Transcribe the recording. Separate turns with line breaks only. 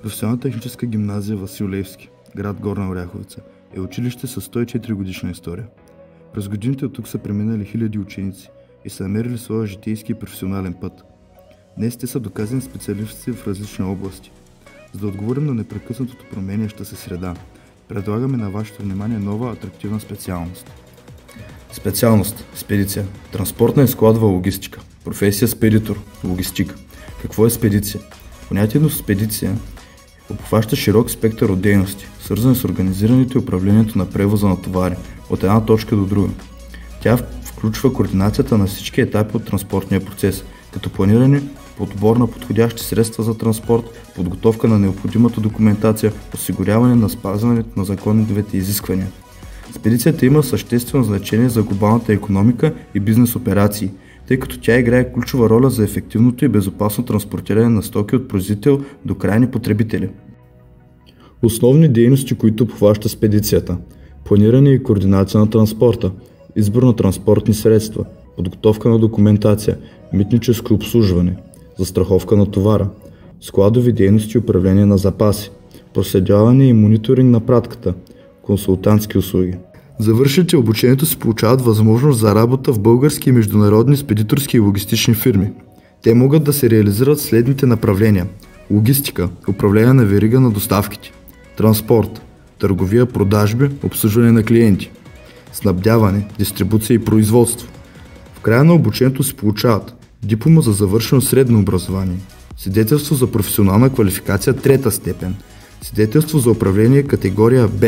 Професионална техническа гимназия Васил Левски, град Горна Оряховица, е училище с 104 годишна история. През годините от тук са преминали хиляди ученици и са намерили своя житейски и професионален път. Днес те са доказани специалисти в различни области. За да отговорим на непрекъснатото променяща се среда, предлагаме на вашето внимание нова атрактивна специалност. Специалност – спедиция, транспортна и складова логистика, професия спедитор, логистика. Какво е спедиция? Понятието спедиция обхваща широк спектър от дейности, свързани с организирането и управлението на превоза на товари от една точка до друга. Тя включва координацията на всички етапи от транспортния процес, като планиране, подбор на подходящи средства за транспорт, подготовка на необходимата документация, осигуряване на спазването на законовите изисквания. Спедицията има съществено значение за глобалната икономика и бизнес операции, тъй като тя играе ключова роля за ефективното и безопасно транспортиране на стоки от производител до крайни потребители. Основни дейности, които обхваща спедицията: планиране и координация на транспорта, избор на транспортни средства, подготовка на документация, митническо обслужване, застраховка на товара, складови дейности и управление на запаси, проследяване и мониторинг на пратката, консултантски услуги. Завършилите обучението си получават възможност за работа в български и международни спедиторски и логистични фирми. Те могат да се реализират в следните направления: логистика, управление на верига на доставките; транспорт, търговия, продажби, обслужване на клиенти; снабдяване, дистрибуция и производство. В края на обучението се получават диплома за завършено средно образование, свидетелство за професионална квалификация трета степен, свидетелство за управление категория Б,